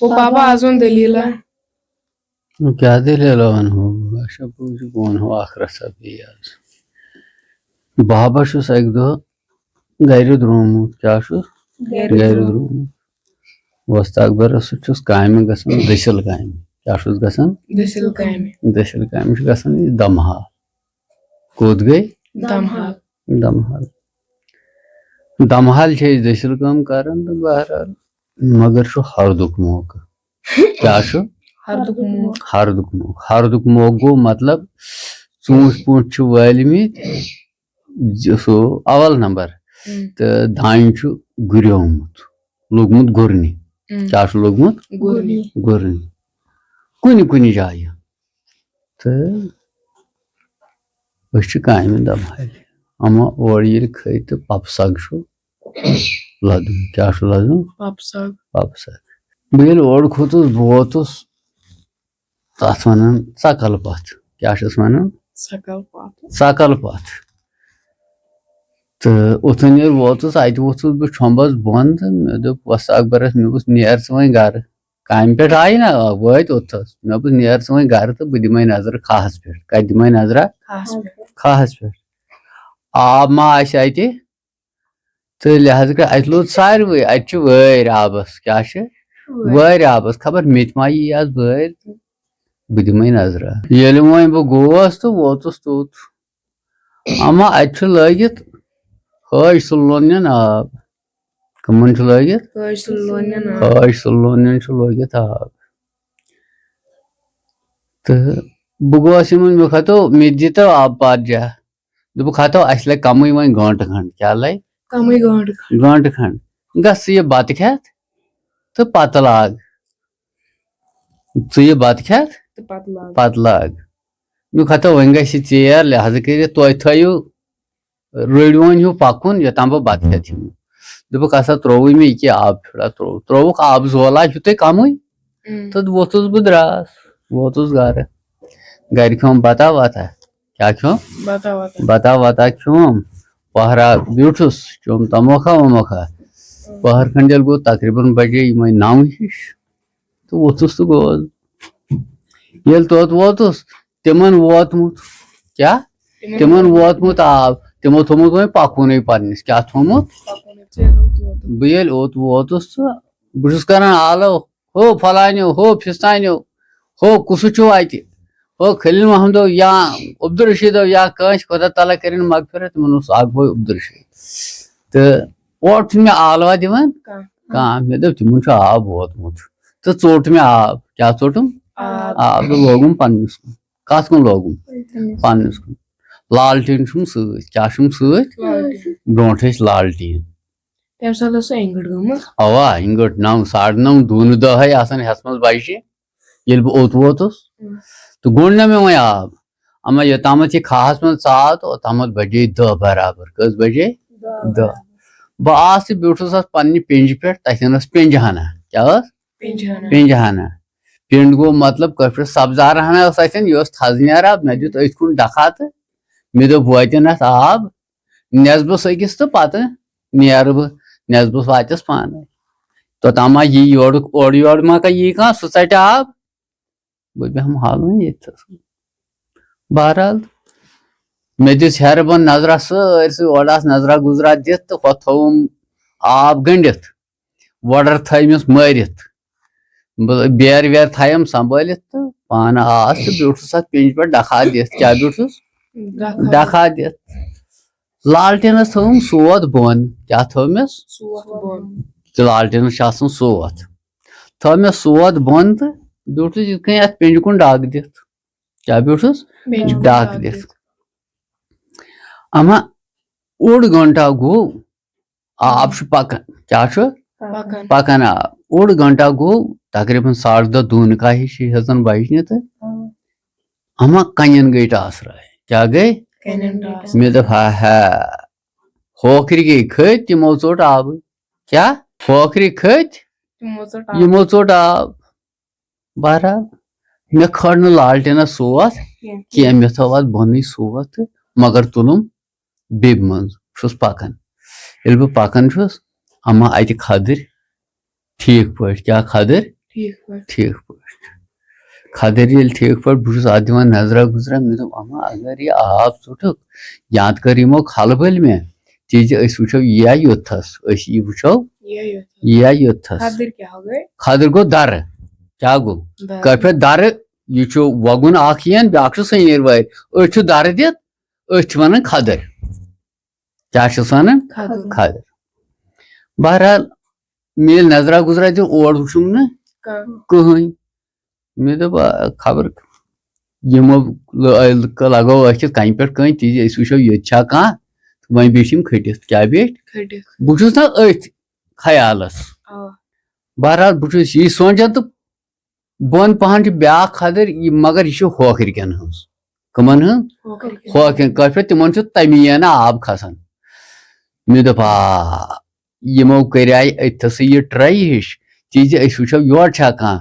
وہ پاپا آز ون دلیل کیا دلیل ونہو اچھا بوٗزِو بہٕ ونہو اکھ رژھا بیٚیہِ آز بابا چھُس اکہِ دۄہ گرِ درٛومُت کیٛاہ چھُس گرِ درٛومُت وۄستہٕ اکبرس سۭتۍ چھُس کامہِ گژھان دٔسِل کامہِ کیٛاہ چھُس گژھان دٔسِل کامہِ دٔسِل کامہِ چھُ گژھان یہِ دمہال کوٚت گٔے دمہال دمہال دمہال چھِ أسۍ دٔسِل کٲم کران تہٕ بہرحال مگر چھُ ہردُک موقعہٕ کیٛاہ چھُ ہردُک موقعہٕ ہردُک موقعہٕ ہردُک موقعہٕ گوٚو مطلب ژوٗنٛٹھۍ پوٗنٛٹھۍ چھِ وٲلمٕتۍ سُہ اول نمبر تہٕ دانہِ چھُ گُریومُت لوٚگمُت گُرنہِ کیٛاہ چھُ لوٚگمُت گُرنہِ کُنہِ کُنہِ جایہِ تہٕ أسۍ چھِ کامہِ دمہالہِ اما اورٕ ییٚلہِ کھٔتۍ تہٕ پپہٕ سگ چھُ لدُن کیٛاہ چھُ لدُن پپہٕ سگ بہٕ ییٚلہِ اورٕ کھوٚتُس بہٕ ووتُس تتھ ونان ژکل پتھ کیٛاہ چھِس ونان ژکل پتھ تہٕ اوٚتن ییٚلہِ ووتُس اتہِ ووٚتھُس بہٕ چھومبس بۄن تہٕ مےٚ دوٚپ وۄستہٕ اکبرس مےٚ دوٚپُس نیر ژٕ وۄنۍ گرٕ کامہِ پٮ۪ٹھ آیہِ نا وٲتۍ اوٚتتھس مےٚ دوٚپُس نیر ژٕ وۄنۍ گرٕ تہٕ بہٕ دِمے نظرٕ کھہس پٮ۪ٹھ کتہِ دِمے نظرا کھہس پٮ۪ٹھ آب ما آسہِ اتہِ تہٕ لہذا کٔر اتہِ لوٚد ساروٕے اتہِ چھِ وٲرۍ آبس کیٛاہ چھِ وٲرۍ آبس خبر مےٚ تہِ ما یی آز وٲرۍ تہٕ بہٕ دِمے نظرا ییٚلہِ وۄنۍ بہٕ گوس تہٕ ووتُس توٚت اما اتہِ چھُ لٲگِتھ حٲج سُلونین آب کٕمن چھُ لٲگِتھ حٲج سُلونین چھُ لٲگِتھ آب تہٕ بہٕ گوس یِمن مےٚ کھژو مےٚ تہِ دِتو آبہٕ پادجا دوٚپُکھ ہتو اسہِ لگہِ کمٕے وۄنۍ گٲنٛٹہٕ کھنٛڈ کیٛاہ لگہِ گٲنٛٹہٕ کھنٛڈ گژھ ژٕ یہِ بتہٕ کھٮ۪تھ تہٕ پتہٕ لاگ ژٕ یہِ بتہٕ کھٮ۪تھ پتہٕ لاگ مےٚ کھتو وۄنۍ گژھِ یہِ ژیر لہذا کٔرِتھ تُہۍ تھٲیِو رٔڑۍوُن ہیوٗ پکُن یوٚتام بہٕ بتہٕ کھٮ۪تھ یِمہٕ دوٚپُکھ ہسا ترووُے مےٚ یہِ کیٛاہ آب پھِرا ترووُکھ آبہٕ زولا چھُو تۄہہِ کمٕے تہٕ ووٚتھُس بہٕ درٛاس ووتُس گرٕ گرِ کھیوٚم بتا وتا کیٛاہ کھیوٚم بتا وتا کھیوٚم پہرا بیوٗٹھُس چیوٚم تموکھا وموکھا پہر کھنٛڈ ییٚلہِ گوٚو تقریٖبن بجے یِمے 9 ہِش تہٕ ووٚتھُس تہٕ گوس ییٚلہِ توٚت ووتُس تِمن ووتمُت کیٛاہ تِمن ووتمُت آب تِمو تھوٚومُت وۄنۍ پکوُنٕے پننِس کیٛاہ تھوٚومُت بہٕ ییٚلہِ اوٚت ووتُس تہٕ بہٕ چھُس کران آلو ہو فلانیو ہو فِستانیو ہو کُسُہ چھُو اتہِ ہو خلیل محمدو یا عبدالرشیدو یا کٲنٛسہِ خۄدا تعالیٰ کٔرِنۍ مغفرت تِمن اوس اکھ بوے عبدالرشیٖد تہٕ اورٕ چھُنہٕ مےٚ آلوا دِوان کانٛہہ مےٚ دوٚپ تِمن چھُ آب ووتمُت تہٕ ژوٚٹ مےٚ آب کیٛاہ ژوٚٹُم آب تہٕ لوگُم پننِس کُن کتھ کُن لوگُم پننِس کُن لالٹیٖن چھُم سۭتۍ کیٛاہ چھُم سۭتۍ برونٛٹھ ٲسۍ لالٹیٖن اوا اِنگٔٹ 9 9:30 دوٗنہٕ دۄہے آسان ہٮ۪س منٛز بجہِ ییٚلہِ بہٕ اوٚت ووتُس تہٕ گوٚنڈ نا مےٚ وۄنۍ آب اما یوٚتامتھ یہِ کھہس منٛز ژاو تہٕ اوٚتامتھ بجے 10 برابر کٔژ بجے 10 بہٕ آس تہٕ بیوٗٹھُس اتھ پننہِ پینجہِ پٮ۪ٹھ تتٮ۪ن ٲس پینجہِ ہنا کیٛاہ ٲس پینجہِ ہنا پینڈ گوٚو مطلب کٲشر سبزار ہنا ٲس اتٮ۪ن یہِ ٲس تھزٕ نیران مےٚ دیُت أتھۍ کُن ڈکھا تہٕ مےٚ دوٚپ وٲتٮ۪ن اتھ آب نٮ۪صبس أکِس تہٕ پتہٕ نیرٕ بہٕ نٮ۪صبس واتٮ۪س پانے توٚتام ما یی یورُک اورٕ یورٕ ما یی کانٛہہ سُہ ژٹہِ آب بہٕ بیٚہمہٕ حالوٕے ییٚتھس بہرحال مےٚ دِژ ہیرٕ بۄن نظرا سٲرسٕے اورٕ آس نظرا گُزرا دِتھ تہٕ ہۄ تھووُم آب گٔنڈِتھ وۄڈر تھٲیمِس مٲرِتھ بہٕ بیرٕ ویرٕ تھایم سنبھٲلِتھ تہٕ پانہٕ آس تہٕ بیوٗٹھُس اتھ پینجہِ پٮ۪ٹھ ڈکھا دِتھ کیٛاہ بیوٗٹھُس ڈکھا دِتھ لالٹیٖنس تھوٚوُم سوت بۄن کیٛاہ تھوٚومَس لالٹیٖنس چھُ آسان سوت تھوٚو مےٚ سوت بۄن تہٕ بیوٗٹھُس یِتھ کٔنۍ اتھ پینجہِ کُن ڈک دِتھ کیٛاہ بیوٗٹھُس ڈک دِتھ اما اوٚڑ گٲنٹا گوٚو آب چھُ پکان کیٛاہ چھُ پکان آب اوٚڑ گٲنٹا گوٚو تقریٖبن 10:30 دوٗنہٕ کاہ ہِش ہیٚژن بجنہِ تہٕ اما کنٮ۪ن گٔے ٹاسراے کیٛاہ گٔے مےٚ دوٚپ ہا ہا ہوکھرِ گٔے کھٔتۍ تِمو ژوٚٹ آبٕے کیٛاہ ہوکھرِ کھٔتۍ یِمو ژوٚٹ آب بہرحال مےٚ کھٲج نہٕ لالٹیٖنس سوت کینٛہہ مےٚ تھوو اتھ بۄنٕے سوت تہٕ مگر تُلُم بیٚبہِ منٛز چھُس پکان ییٚلہِ بہٕ پکان چھُس اما اتہِ کھدٕر ٹھیٖک پٲٹھۍ کیٛاہ کھدٕر ٹھیک پٲٹھۍ ٹھیک پٲٹھۍ خدر ییٚلہِ ٹھیک پٲٹھۍ بہٕ چھُس اتھ دِوان نظرا گُزرا مےٚ دوٚپ اما اگر یہِ آب ژوٚٹُکھ یا تہٕ کٔر یِمو کھلہٕ بٔلۍ مےٚ تِژِ أسۍ وٕچھو یہِ یا یوٚتتھس أسۍ یہِ وٕچھو یہِ یہِ یا یوٚتتھس خدٕر کیٛاہ گٔے خدر گوٚو درٕ کیٛاہ گوٚو کٲفیت درٕ یہِ چھُ وۄگُن اکھ یِن بیاکھ چھُ سٔنیٖر وارِ أسۍ چھُ درٕ دِتھ أسۍ چھِ ونان خدر کیٛاہ چھِس ونان خدٕر خدر بہرحال مےٚ ییٚلہِ نظرا گُزرا دِژ اور وٕچھُم نہٕ کٕہٕنۍ مےٚ دوٚپ خبر یِمو لگو أکِس کنہِ پٮ۪ٹھ کٔنۍ تِژ أسۍ وٕچھو ییٚتہِ چھا کانٛہہ وۄنۍ بیٖٹھۍ یِم کھٔٹِتھ کیٛاہ بیٖٹھۍ کھٔٹِتھ بہٕ چھُس نا أتھۍ خیالس بہرحال بہٕ چھُس یی سونٛچان تہٕ بۄن پہن چھِ بیاکھ خدٕر مگر یہِ چھِ ہوکھرکٮ۪ن ہٕنٛز کٕمن ہٕنٛز ہوکھرٮ۪ن کٲفیت تِمن چھُ تمی اَنان آب کھسان مےٚ دوٚپ یِمو کریے أتھسٕے یہِ ٹرٛے ہِش تِژ أسۍ وٕچھو یورٕ چھا کانٛہہ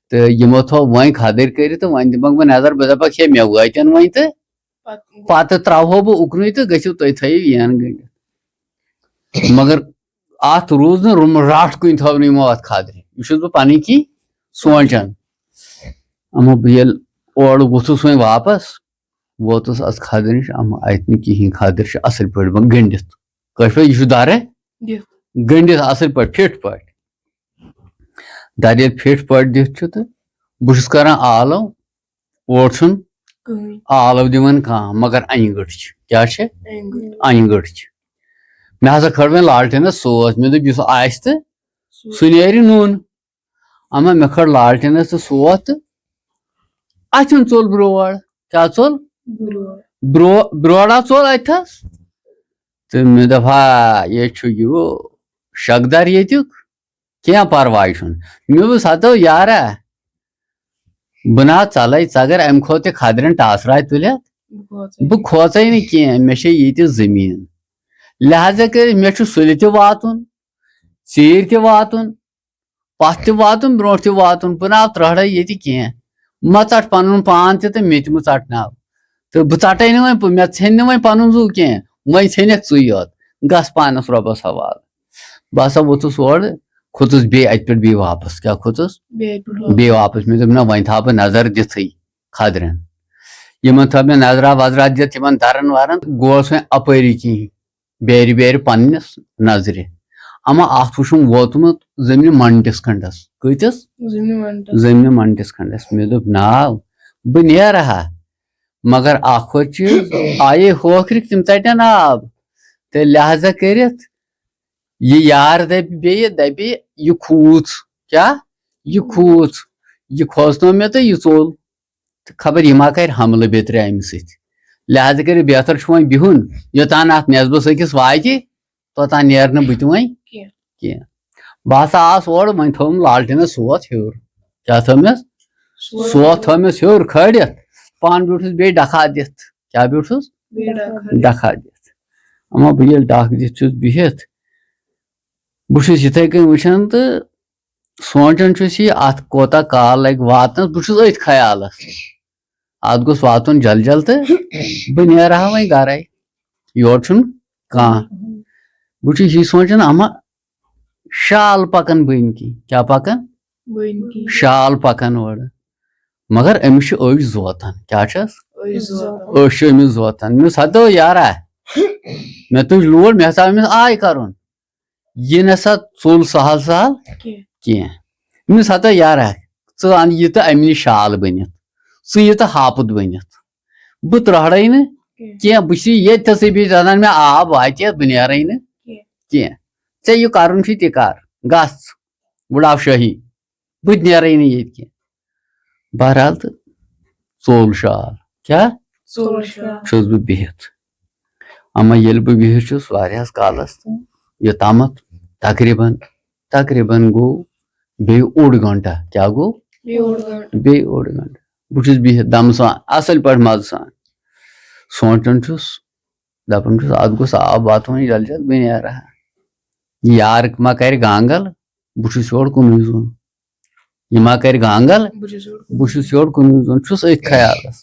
تہٕ یِمو تھوٚو وۄنۍ خدٕر کٔرِتھ تہٕ وۄنۍ دِمکھ بہٕ نظر بہٕ دپکھ ہے مےٚ وٲتٮ۪ن وۄنۍ تہٕ پتہٕ تراوہو بہٕ اُکنُے تہٕ گٔژھِو تُہۍ تھٲیِو یَن گٔنڈِتھ مگر اتھ روٗز نہٕ رٹھ کُنہِ تھٲو نہٕ یِمو اتھ خدرِ یہِ چھُس بہٕ پنٕنۍ کِنۍ سونٛچان اما بہٕ ییٚلہِ اورٕ ووٚتھُس وۄنۍ واپس ووتُس اتھ خدرِ نِش اما اتہِ نہٕ کِہینۍ خدٕر چھِ اصٕل پٲٹھۍ گٔنڈِتھ کٲشِر یہِ چھُ درٕ گٔنڈِتھ اصٕل پٲٹھۍ فِٹ پٲٹھۍ درٕ ییٚلہِ فِٹ پٲٹھۍ دِتھ چھُ تہٕ بہٕ چھُس کران آلو اورٕ چھُنہٕ آلو دِوان کانٛہہ مگر انہِ گٔٹ چھِ کیٛاہ چھِ انہِ گٔٹ چھِ مےٚ ہسا کھٲڑ وۄنۍ لالٹیٖنس سوز مےٚ دوٚپ یُس آسہِ تہٕ سُہ نیرِ نوٗن اما مےٚ کھٲڑ لالٹیٖنس تہٕ سوز تہٕ اتھٮ۪ن ژوٚل برور کیٛاہ ژوٚل برورا ژوٚل اتھس تہٕ مےٚ دوٚپ یے چھُ یہِ شکدر ییٚتیُک کینٛہہ پرواے چھُنہٕ مےٚ دوٚپُس ہتو یارا بہٕ نہ ژلے ژٕ اگر امہِ کھۄتہٕ تہِ خدرٮ۪ن ٹاسراے تُلکھ بہٕ کھوژے نہٕ کینٛہہ مےٚ چھے ییٚتہِ زٔمیٖن لہٰذا کٔرِتھ مےٚ چھُ سُلہِ تہِ واتُن ژیٖرۍ تہِ واتُن پتھ تہِ واتُن برونٛٹھ تہِ واتُن بہٕ نہ ترٛہڑے ییٚتہِ کینٛہہ مہ ژٹ پنُن پان تہِ تہٕ مےٚ تہِ مہ ژٹناو تہٕ بہٕ ژٹے نہٕ وۄنۍ مےٚ ژھیٚنۍ نہٕ وۄنۍ پنُن زُو کینٛہہ وۄنۍ ژھیٚنکھ ژٕے یوت گژھ پانس رۄبس حوالہٕ بہٕ ہسا ووٚتھُس اورٕ کھوٚتُس بیٚیہِ اتہِ پٮ۪ٹھ بیٚیہِ واپس کیٛاہ کھوٚتُس بیٚیہِ واپس مےٚ دوٚپ نہ وۄنۍ تھاو بہٕ نظر دِتھٕے خدرٮ۪ن یِمن تھٲو مےٚ نظرا وظرا دِتھ یِمن درن ورن گوس وۄنۍ اپٲری کِنۍ بیرِ بیرِ پننِس نظرِ اما اتھ وٕچھُم ووتمُت زٔمنہِ منٹِس کھنڈس کۭتِس زٔمنہِ منٹِس کھنڈس مےٚ دوٚپ ناو بہٕ نیرٕ ہا مگر اکھ ہُہ چیٖز آیے ہوکھرِکھ تِم ژٹن آب تہٕ لہٰذا کٔرِتھ یہِ یار دپہِ بیٚیہِ دپہِ یہِ کھوٗژ کیٛاہ یہِ کھوٗژ یہِ کھوژنو مےٚ تہٕ یہِ ژوٚل تہٕ خبر یہِ ما کرِ حملہٕ بیترِ امہِ سۭتۍ لہٰذا کٔرِتھ بہتر چھُ وۄنۍ بِہُن یوٚتانۍ اتھ نٮ۪صبس أکِس واتہِ توٚتانۍ نیرٕ نہٕ بہٕ تہِ وۄنۍ کینٛہہ بہٕ ہسا آس اورٕ وۄنۍ تھوٚوُم لالٹیٖنس سوت ہیوٚر کیٛاہ تھوٚومس سوت تھوٚومس ہیوٚر کھٲڑِتھ پانہٕ بیوٗٹھُس بیٚیہِ ڈکھا دِتھ کیٛاہ بیوٗٹھُس ڈکھا دِتھ اما بہٕ ییٚلہِ ڈکھ دِتھ چھُس بِہِتھ بہٕ چھُس یِتھے کٔنۍ وٕچھان تہٕ سونٛچان چھُس یہِ اتھ کوتاہ کال لگہِ واتنس بہٕ چھُس أتھۍ خیالس اتھ گوٚژھ واتُن جل جل تہٕ بہٕ نیرٕ ہا وۄنۍ گرے یورٕ چھُنہٕ کانٛہہ بہٕ چھُس یہِ سونٛچان اما شال پکان بٔنۍ کِنۍ کیٛاہ پکان شال پکان اورٕ مگر أمِس چھِ أچھ زوتان کیٛاہ چھس أچھ چھِ أمِس زوتان مےٚ دوٚپُس ہتو یارا مےٚ تُج لوٗر مےٚ ہسا أمِس آے کرُن یہِ نسا ژوٚل سہل سہل کینٛہہ مےٚ دوٚپُس ہتو یارا ژٕ ان یہِ تہٕ امہِ نِش شال بٔنِتھ ژٕ یہِ تہٕ ہاپُت بٔنِتھ بہٕ ترٛہڑے نہٕ کینٛہہ بہٕ چھُس ییٚتھسٕے بِہِتھ دپان مےٚ آب واتہِ بہٕ نیرے نہٕ کینٛہہ ژےٚ یہِ کرُن چھُے تہِ کر گژھ وٕڑاو شٲہی بہٕ تہِ نیرے نہٕ ییٚتہِ کینٛہہ بہرحال تہٕ ژوٚل شال کیٛاہ چھُس بہٕ بِہِتھ اما ییٚلہِ بہٕ بِہِتھ چھُس واریاہس کالس تہٕ یوٚتامتھ تقریٖبن گوٚو بیٚیہِ اوٚڑ گنٹہٕ کیٛاہ گوٚو بیٚیہِ اوٚڑ گنٹہٕ بہٕ چھُس بِہِتھ دمہٕ سان اصٕل پٲٹھۍ مزٕ سان سونٛچان چھُس دپان چھُس اتھ گوٚژھ آب واتُن جل جل بہٕ نیرٕ ہا یار ما کرِ گانگل بہٕ چھُس یورٕ کُنُے زوٚن یہِ ما کرِ گانگل بہٕ چھُس یورٕ کُنُے زوٚن چھُس أتھۍ خیالس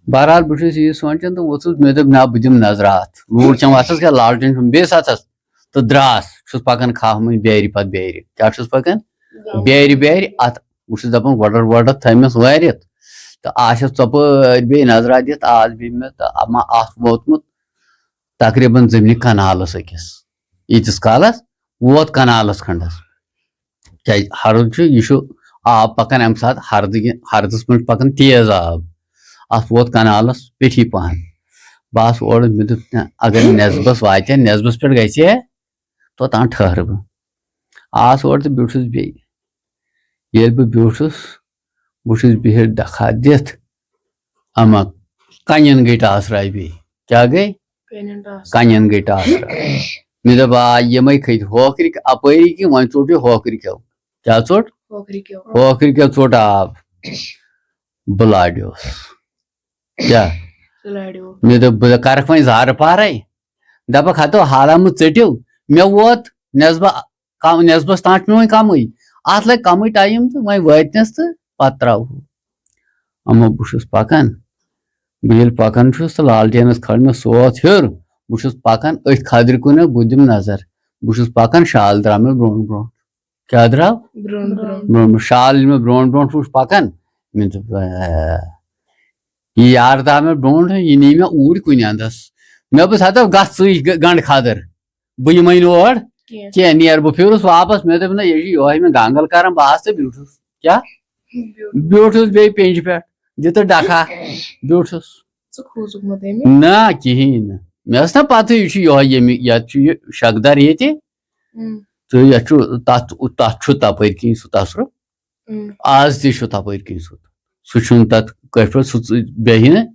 بہرحال بہٕ چھُس یی سونٛچان تہٕ ووٚتھُس مےٚ دوٚپ نہ بہٕ دِمہٕ نظرا اتھ لوٗر چھم اتھس کیٛاہ لالٹیٖن چھُم بیٚیِس اتھس تہٕ درٛاس چھُس پکان کھہہ مٔنٛزۍ بیرِ پتہٕ بیرِ کیٛاہ چھُس پکان بیرِ ات بہٕ چھُس دپان گۄڈٕ تھٲیمَس وٲرِتھ تہٕ آسٮ۪س ژۄپٲرۍ بیٚیہِ نظرا دِتھ آز بیٚیہِ مےٚ تہٕ ما اتھ ووتمُت تقریٖباً زٔمیٖنہِ کنالس أکِس ییٖتِس کالس ووت کنالس کھنڈس کیازِ ہرُد چھُ یہِ چھُ آب پکان امہِ ساتہٕ ہردس منٛز پکان تیز آب اتھ ووت کنالس پیٹھی پہن بہٕ آس اورٕ مےٚ دوٚپ نہ اگر نٮ۪صبس واتہِ نٮ۪صبس پٮ۪ٹھ گژھِ ہے توٚتام ٹھہرٕ بہٕ آس اورٕ تہٕ بیوٗٹھُس بیٚیہِ ییٚلہِ بہٕ بیوٗٹھُس بہٕ چھُس بِہِتھ ڈکھا دِتھ اما کنٮ۪ن گٔے ٹاسراے بیٚیہِ کیٛاہ گٔے کنٮ۪ن گٔے ٹاسراے مےٚ دوٚپ آ یِمے کھٔتۍ ہوکھرِ اپٲری کہِ وۄنۍ ژوٚٹ یہِ ہوکھرِ کیو کیٛاہ ژوٚٹ ہوکھرِ کیو ژوٚٹ آب بہٕ لاڈیوس کیٛاہ مےٚ دوٚپ بہٕ کرکھ وۄنۍ زارٕ پارے دپکھ ہتو حالامہٕ ژٔٹِو مےٚ ووت نٮ۪صبس تام چھُ مےٚ وۄنۍ کمٕے اتھ لگہِ کمٕے ٹایم تہٕ وۄنۍ وٲتنس تہٕ پتہٕ تراوٕ اما بہٕ چھُس پکان بہٕ ییٚلہِ پکان چھُس تہٕ لالٹینس کھٲج مےٚ سوت ہیوٚر بہٕ چھُس پکان أتھۍ کھدرِ کُن بہٕ دِمہٕ نظر بہٕ چھُس پکان شال درٛاو مےٚ برونٛٹھ برونٛٹھ کیٛاہ درٛاو برونٛٹھ برونٛٹھ شال ییٚلہِ مےٚ برونٛٹھ برونٛٹھ وُچھ پکان مےٚ دوٚپ یہِ یارٕ درٛاو مےٚ برونٛٹھ یہِ نی مےٚ اوٗرۍ کُنہِ انٛدس مےٚ دوٚپُس ہتو گژھ ژٕے گنڈٕ کھدر بہٕ یِمے نہٕ اور کینٛہہ نیر بہٕ پھیوٗرُس واپس مےٚ دوٚپ نہ یہِ چھُ یہوے مےٚ گنگل کران بہٕ آس تہٕ بیوٗٹھُس کیٛاہ بیوٗٹھُس بیٚیہِ پینجہِ پٮ۪ٹھ دِتہٕ ڈکھا بیوٗٹھُس نہ کِہیٖنۍ نہٕ مےٚ ٲس نہ پتہٕ یہِ چھُ یہوے ییٚمہِ یتھ چھُ یہِ شکدر ییٚتہِ تہٕ یتھ چھُ تتھ چھُ تپٲرۍ کِنۍ سُہ تسرُپ آز تہِ چھُ تپٲرۍ کِنۍ سُہ چھُنہٕ تتھ کٲشِر پٲٹھۍ سُہ بیٚہہِ نہٕ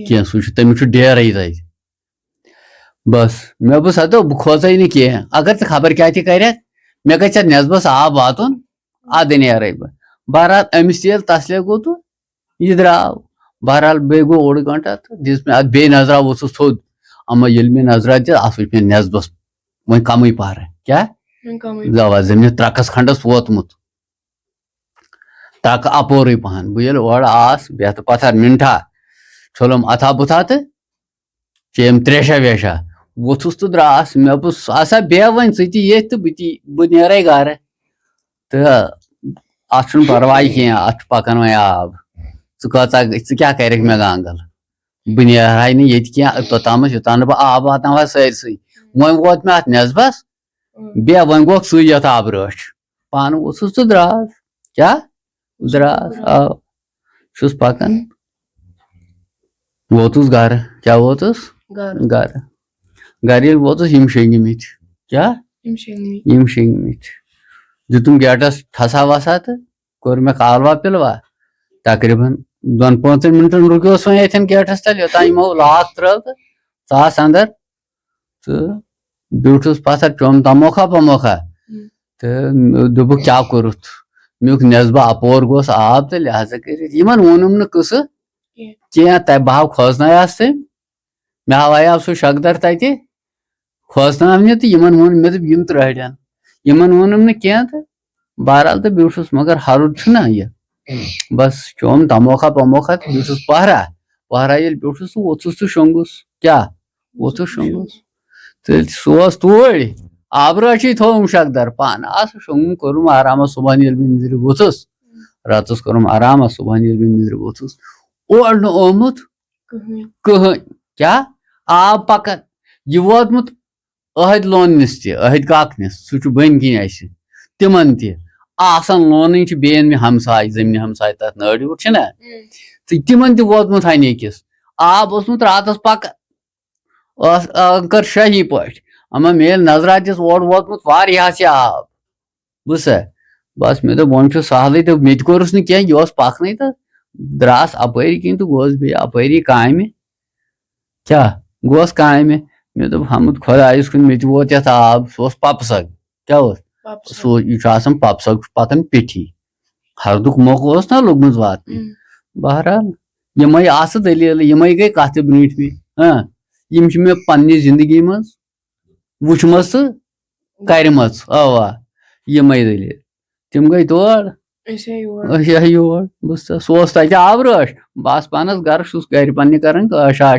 کینٛہہ سُہ چھُ تٔمِس چھُ ڈیرے تتہِ بس مےٚ دوٚپُس ہتو بہٕ کھوژے نہٕ کینٛہہ اگر ژٕ خبر کیٛاہ تہِ کرکھ مےٚ گژھِ اتھ نٮ۪صبس آب واتُن ادٕ نیرے بہٕ بہرحال أمِس تہِ ییٚلہِ تسلے گوٚو تہٕ یہِ درٛاو بہرحال بیٚیہِ گوٚو اوٚڑ گنٹہٕ تہٕ دِژ مےٚ اتھ بیٚیہِ نظرا ووٚژھُس تھوٚد اما ییٚلہِ مےٚ نظرا دِژ اتھ وٕچھ مےٚ نٮ۪صبس وۄنۍ کمٕے پہرٕ کیٛاہ اوا زٔمیٖن ترکس کھنڈس ووتمُت ترکہٕ اپورٕے پہن بہٕ ییٚلہِ اورٕ آس بیتھٕ پتھر مِنٹھا چھوٚلُم اتھا بُتھا تہٕ چیٚیِم تریشا ویشا ووٚتھُس تہٕ درٛاس مےٚ دوٚپُس ہسا بیٚہہ وۄنۍ ژٕ تہِ ییٚتھۍ تہٕ بہٕ نیرے گرٕ تہٕ اتھ چھُنہٕ پرواے کینٛہہ اتھ چھُ پکان وۄنۍ آب ژٕ کیٛاہ کرکھ مےٚ گانگل بہٕ نیرہاے نہٕ ییٚتہِ کینٛہہ توٚتامتھ یوٚتام نہٕ بہٕ آب واتناوہا سٲرسٕے وۄنۍ ووت مےٚ اتھ نٮ۪صبس بیٚہہ وۄنۍ گوٚکھ ژٕے یتھ آبہٕ رٲچھ پانہٕ ووٚتھُس تہٕ درٛاس کیٛاہ درٛاس آ چھُس پکان ووتُس گرٕ کیٛاہ ووتُس گرٕ ییٚلہِ ووتُس یِم شیٚنگمٕتۍ کیٛاہ یِم شیٚنگمٕتۍ دِتُم گیٹس ٹھسا وسا تہٕ کوٚر مےٚ کالوا پِلوا تقریٖباً 2-5 مِنٹن رُکیوس وۄنۍ ییٚتھٮ۪ن گیٹس تل یوٚتام یِمو لاک ترٲو تہٕ ژاس انٛدر تہٕ بیوٗٹھُس پتھر چوٚم تموکھا وموکھا تہٕ دوٚپُکھ کیٛاہ کوٚرُتھ میُک نٮ۪صبا اپور گوٚس آب تہٕ لہٰذا کٔرِتھ یِمن ووٚنُم نہٕ قٕصہٕ کینٛہہ بہٕ ہاو کھوژنایس تٔمۍ مےٚ ہاوایاو سُہ شکدر تتہِ کھوژناونہِ تہٕ یِمن ووٚن مےٚ دوٚپ یِم ترٛٲرن یِمن ووٚنُم نہٕ کینٛہہ تہٕ بہرحال تہٕ بیوٗٹھُس مگر ہرُد چھُنہ یہِ بس چوٚم تموکھا وموکھا تہٕ بیوٗٹھُس پہرا ییٚلہِ بیوٗٹھُس تہٕ ووٚتھُس تہٕ شۄنٛگُس کیٛاہ ووٚتھُس شۄنٛگُس تہٕ سُہ اوس توٗرۍ آبہٕ رٲچھٕے تھوٚوُم شکدر پانہٕ آس شۄنٛگُم کوٚرُم آرامہ صبحن ییٚلہِ بہٕ نِنٛدرِ ووٚتھُس راتس کوٚرُم آرامہ صبحن ییٚلہِ بہٕ نِنٛدرِ ووٚتھُس اور نہٕ آمُت کٕہٕنۍ کیٛاہ آب پکان یہِ ووتمُت أہدۍ لوننِس تہِ أہدۍ کاکنِس سُہ چھُ بٔنۍ کِنۍ اسہِ تِمن تہِ آسان لونٕنۍ چھِ بیٚین مےٚ ہمساے زٔمیٖنہِ ہمساے تتھ نٲر ہیوٗر چھِنہ تہٕ تِمن تہِ ووتمُت ہنہِ أکِس آب اوسمُت راتس پکان کٔر شٲہی پٲٹھۍ اما مےٚ ییٚلہِ نظرا دِژ اورٕ ووتمُت واریاہس یہِ آب بوٗزتھا بس مےٚ دوٚپ وۄنۍ چھُ سہلٕے تہٕ مےٚ تہِ کوٚرُس نہٕ کینٛہہ یہِ اوس پکنٕے تہٕ درٛاس اپٲری کِنۍ تہٕ گوس بیٚیہِ اپٲری کامہِ کیٛاہ گوس کامہِ مےٚ دوٚپ حمد خۄدایس کُن مےٚ تہِ ووت یتھ آب سُہ اوس پپہٕ سگ کیٛاہ اوس سُہ یہِ چھُ آسان پپہٕ سگ چھُ پکان پیٹھی ہردُک موقعہٕ اوس نہ لوٚگمُت واتنہِ بہرحال یِمے آسہٕ دٔلیٖلہٕ یِمے گٔے کتھٕ برٛوٗنٛٹھمہِ یِم چھِ مےٚ پننہِ زندگی منٛز وٕچھمژ تہٕ کرِمژ اوا یِمے دٔلیٖل تِم گٔے تور أسۍ آے یور بوٗزتھا سُہ اوس تتہِ آبہٕ رٲچھ بہٕ آس پانس گرٕ چھُس گرِ پننہِ کران عٲشا